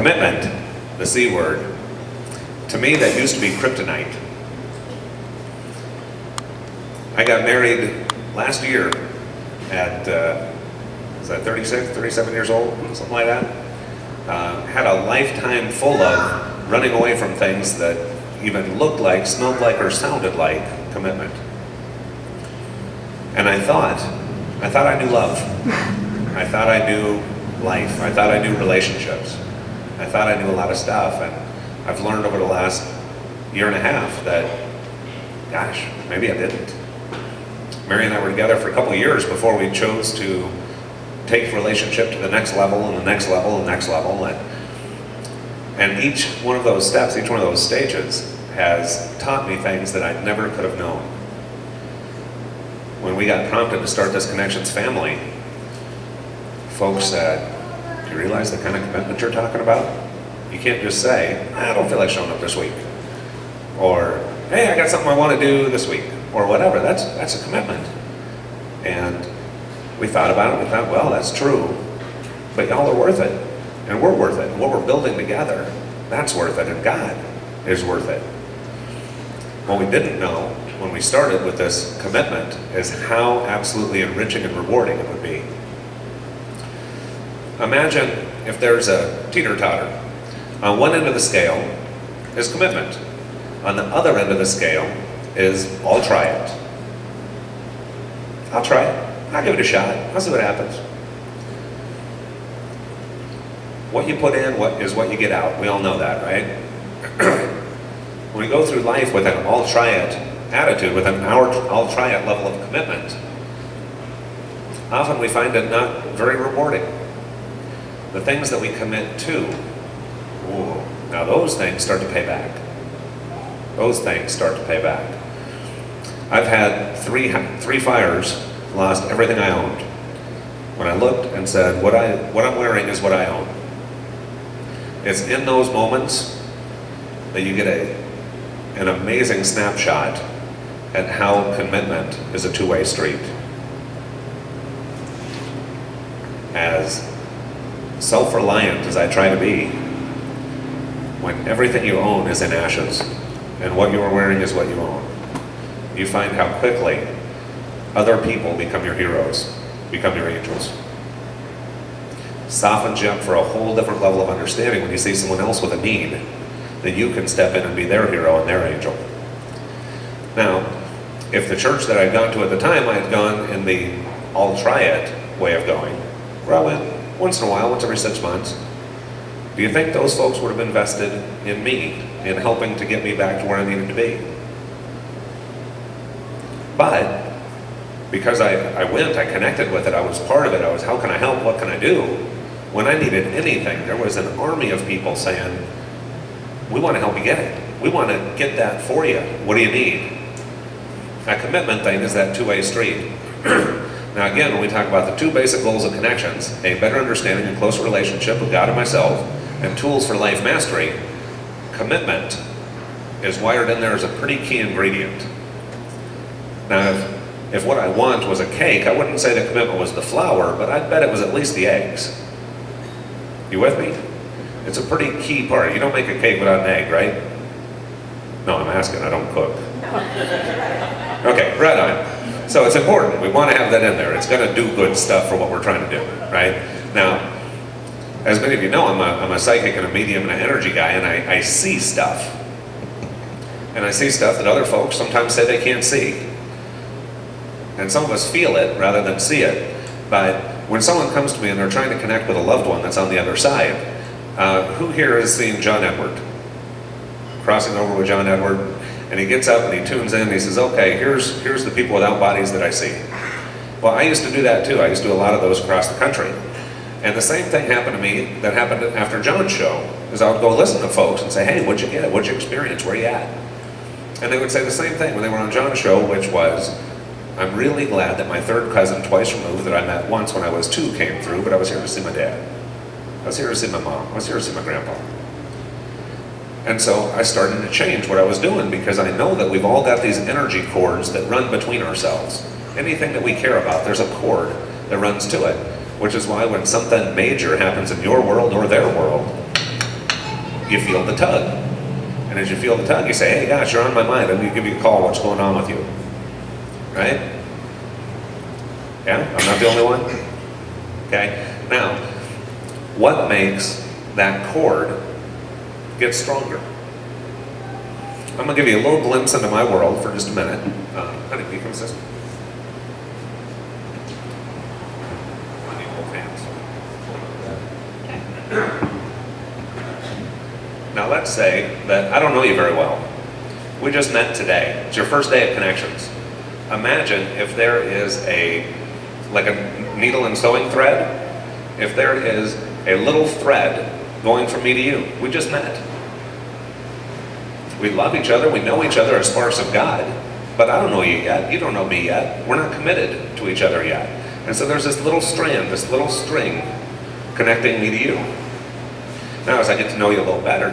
Commitment, the C word, to me that used to be kryptonite. I got married last year at, was that 36, 37 years old, something like that. Had a lifetime full of running away from things that even looked like, smelled like, or sounded like commitment. And I thought I knew love. I thought I knew life. I thought I knew relationships. I thought I knew a lot of stuff. And I've learned over the last year and a half that, gosh, maybe I didn't. Mary and I were together for a couple of years before we chose to take the relationship to the next level and the next level and the next level. And each one of those steps, each one of those stages has taught me things that I never could have known. When we got prompted to start this Connections family, folks said, do you realize the kind of commitment you're talking about? You can't just say, I don't feel like showing up this week. Or, hey, I got something I want to do this week. Or whatever, that's a commitment. And we thought about it, we thought, well, that's true, but y'all are worth it, and we're worth it. And what we're building together, that's worth it, and God is worth it. What we didn't know when we started with this commitment is how absolutely enriching and rewarding it would be. Imagine if there's a teeter-totter. On one end of the scale is commitment. On the other end of the scale is, I'll try it. I'll try it. I'll give it a shot. I'll see what happens. What you put in is what you get out. We all know that, right? When we go through life with an I'll try it attitude, with an I'll try it level of commitment, often we find it not very rewarding. The things that we commit to, ooh, now those things start to pay back. Those things start to pay back. I've had three fires, lost everything I owned. When I looked and said, what I'm wearing is what I own. It's in those moments that you get an amazing snapshot at how commitment is a two-way street. As self-reliant as I try to be, when everything you own is in ashes, and what you are wearing is what you own, you find how quickly other people become your heroes, become your angels. Softens you up for a whole different level of understanding when you see someone else with a need, that you can step in and be their hero and their angel. Now, if the church that I'd gone to at the time, I had gone in the I'll try it way of going, where I went once in a while, once every 6 months, do you think those folks would have invested in me, in helping to get me back to where I needed to be? But because I went, I connected with it, I was part of it, I was, how can I help, what can I do? When I needed anything, there was an army of people saying, we want to help you get it. We want to get that for you. What do you need? That commitment thing is that two-way street. Now again, when we talk about the two basic goals of Connections, a better understanding and closer relationship with God and myself, and tools for life mastery, commitment is wired in there as a pretty key ingredient. Now, if what I want was a cake, I wouldn't say the commitment was the flour, but I'd bet it was at least the eggs. You with me? It's a pretty key part. You don't make a cake without an egg, right? No, I'm asking, I don't cook. Okay, right on. So it's important. We want to have that in there. It's going to do good stuff for what we're trying to do, right? Now, as many of you know, I'm a psychic and a medium and an energy guy, and I see stuff. And I see stuff that other folks sometimes say they can't see. And some of us feel it rather than see it. But when someone comes to me and they're trying to connect with a loved one that's on the other side, who here has seen John Edward? Crossing over with John Edward, and he gets up and he tunes in and he says, okay, here's the people without bodies that I see. Well, I used to do that too. I used to do a lot of those across the country. And the same thing happened to me that happened after John's show, is I would go listen to folks and say, hey, what'd you get? What'd you experience? Where you at? And they would say the same thing when they were on John's show, which was, I'm really glad that my third cousin, twice removed, that I met once when I was 2, came through, but I was here to see my dad. I was here to see my mom. I was here to see my grandpa. And so I started to change what I was doing, because I know that we've all got these energy cords that run between ourselves. Anything that we care about, there's a cord that runs to it, which is why when something major happens in your world or their world, you feel the tug. And as you feel the tug, you say, hey, gosh, you're on my mind. I need to give you a call. What's going on with you? Right? Yeah? I'm not the only one? Okay? Now, what makes that cord get stronger? I'm going to give you a little glimpse into my world for just a minute. Honey, can you come assist? I need both hands. Now let's say that I don't know you very well. We just met today. It's your first day at Connections. Imagine if there is like a needle and sewing thread, if there is a little thread going from me to you. We just met. We love each other, we know each other as sparks of God, but I don't know you yet, you don't know me yet, we're not committed to each other yet. And so there's this little strand, this little string connecting me to you. Now as I get to know you a little better,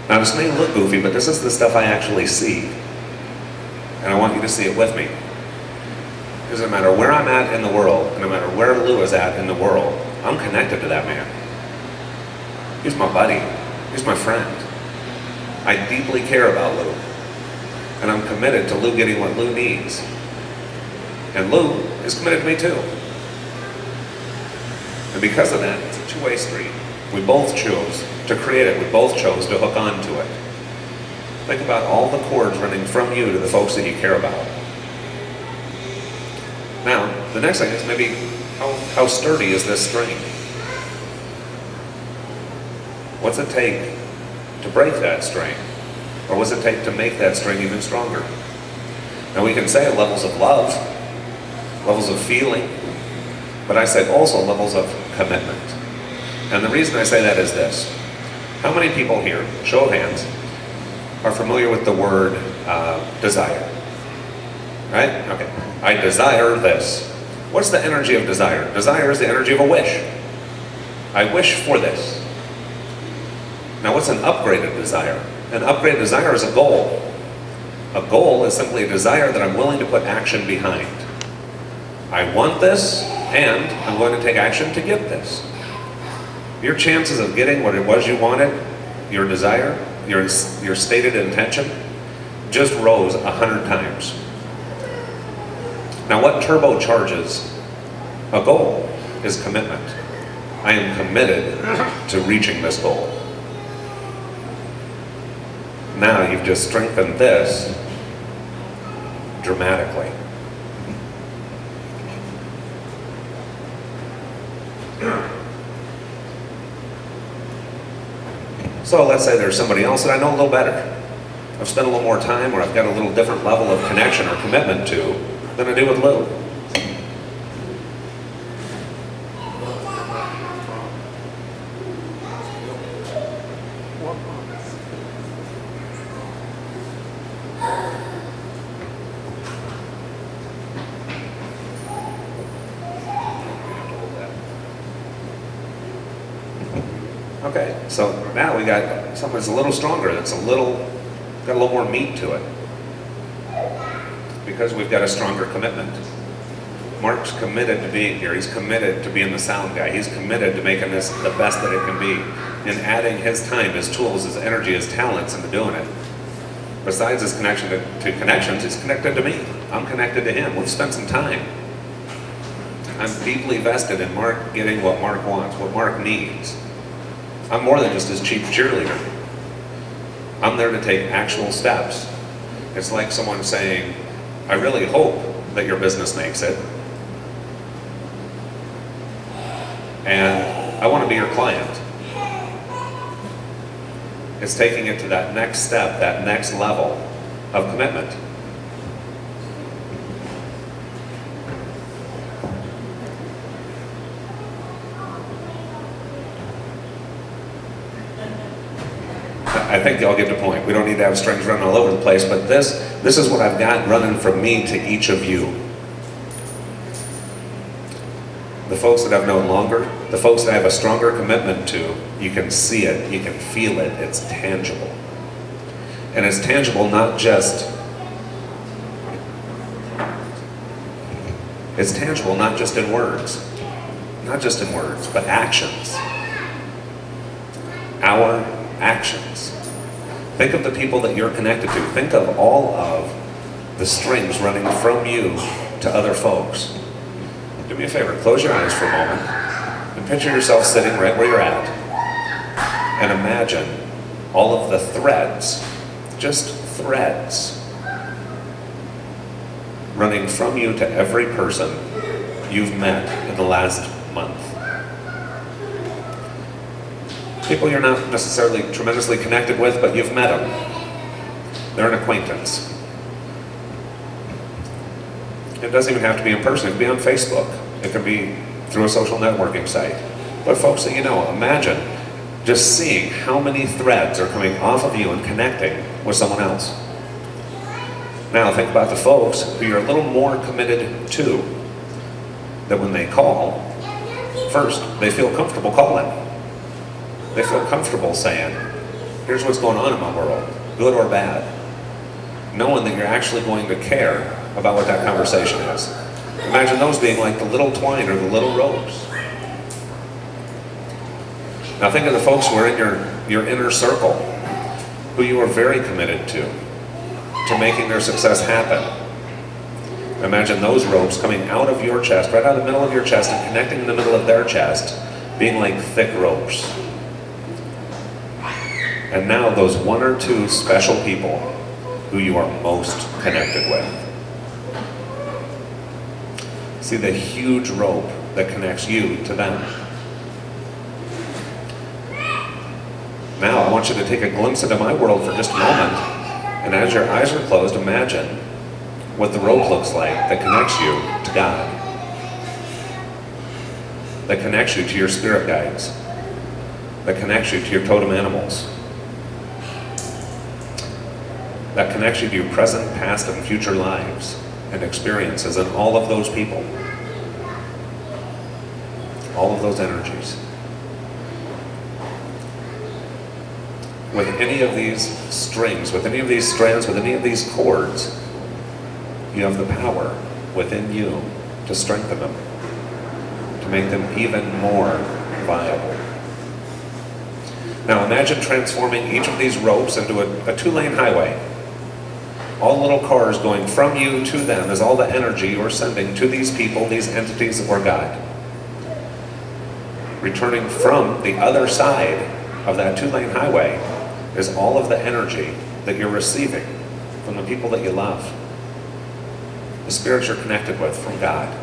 now this may look goofy, but this is the stuff I actually see. And I want you to see it with me. Because no matter where I'm at in the world, and no matter where Lou is at in the world, I'm connected to that man. He's my buddy. He's my friend. I deeply care about Lou. And I'm committed to Lou getting what Lou needs. And Lou is committed to me too. And because of that, it's a two-way street. We both chose to create it. We both chose to hook on to it. Think about all the cords running from you to the folks that you care about. Now, the next thing is maybe how sturdy is this string? What's it take to break that string? Or what's it take to make that string even stronger? Now we can say levels of love, levels of feeling, but I say also levels of commitment. And the reason I say that is this. How many people here, show of hands, are familiar with the word desire? Right? Okay. I desire this. What's the energy of desire? Desire is the energy of a wish. I wish for this. Now what's an upgraded desire? An upgraded desire is a goal. A goal is simply a desire that I'm willing to put action behind. I want this, and I'm going to take action to get this. Your chances of getting what it was you wanted, your desire, your stated intention, just rose 100 times. Now what turbocharges a goal is commitment. I am committed to reaching this goal. Now you've just strengthened this dramatically. So let's say there's somebody else that I know a little better. I've spent a little more time, or I've got a little different level of connection or commitment to than I do with Lou. Okay, so now we got something that's a little stronger, that's got a little more meat to it. Because we've got a stronger commitment. Mark's committed to being here. He's committed to being the sound guy. He's committed to making this the best that it can be. And adding his time, his tools, his energy, his talents into doing it. Besides his connection to Connections, he's connected to me. I'm connected to him. We've spent some time. I'm deeply vested in Mark getting what Mark wants, what Mark needs. I'm more than just his chief cheerleader. I'm there to take actual steps. It's like someone saying, I really hope that your business makes it. And I want to be your client. It's taking it to that next step, that next level of commitment. I think y'all get the point. We don't need to have strings running all over the place, but this is what I've got running from me to each of you. the folks that I've known longer, the folks that I have a stronger commitment to, you can see it, you can feel it, it's tangible. And it's tangible not just in words, but actions. Our actions. Think of the people that you're connected to. Think of all of the strings running from you to other folks. Do me a favor, close your eyes for a moment and picture yourself sitting right where you're at. And imagine all of the threads, just threads, running from you to every person you've met in the last month. People you're not necessarily tremendously connected with, but you've met them. They're an acquaintance. It doesn't even have to be in person. It can be on Facebook. It can be through a social networking site. But folks that you know, imagine just seeing how many threads are coming off of you and connecting with someone else. Now think about the folks who you're a little more committed to, that when they call, first, they feel comfortable calling. They feel comfortable saying, here's what's going on in my world, good or bad. Knowing that you're actually going to care about what that conversation is. Imagine those being like the little twine or the little ropes. Now think of the folks who are in your inner circle, who you are very committed to making their success happen. Imagine those ropes coming out of your chest, right out of the middle of your chest, and connecting in the middle of their chest, being like thick ropes. And now those one or two special people who you are most connected with. See the huge rope that connects you to them. Now I want you to take a glimpse into my world for just a moment, and as your eyes are closed, imagine what the rope looks like that connects you to God, that connects you to your spirit guides, that connects you to your totem animals, that connects you to your present, past, and future lives and experiences, and all of those people, all of those energies. With any of these strings, with any of these strands, with any of these cords, you have the power within you to strengthen them, to make them even more viable. Now imagine transforming each of these ropes into a two-lane highway. All little cars going from you to them is all the energy you're sending to these people, these entities, or God. Returning from the other side of that two-lane highway is all of the energy that you're receiving from the people that you love, the spirits you're connected with from God.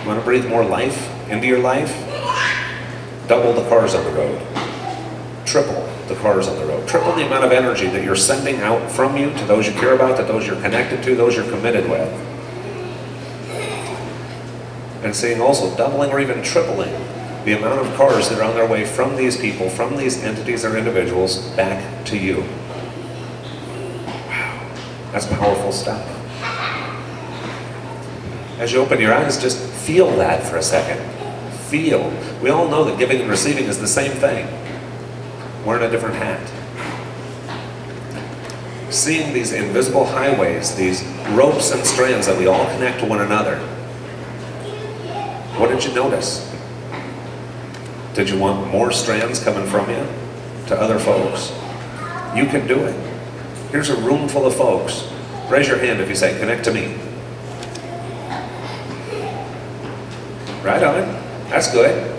You want to breathe more life into your life? Double the cars on the road. Triple the cars on the road. Triple the amount of energy that you're sending out from you to those you care about, to those you're connected to, those you're committed with. And seeing also doubling or even tripling the amount of cars that are on their way from these people, from these entities or individuals, back to you. Wow, that's powerful stuff. As you open your eyes, just feel that for a second. Feel. We all know that giving and receiving is the same thing. Wearing a different hat. Seeing these invisible highways, these ropes and strands that we all connect to one another. What did you notice? Did you want more strands coming from you to other folks? You can do it. Here's a room full of folks. Raise your hand if you say, connect to me. Right on. That's good.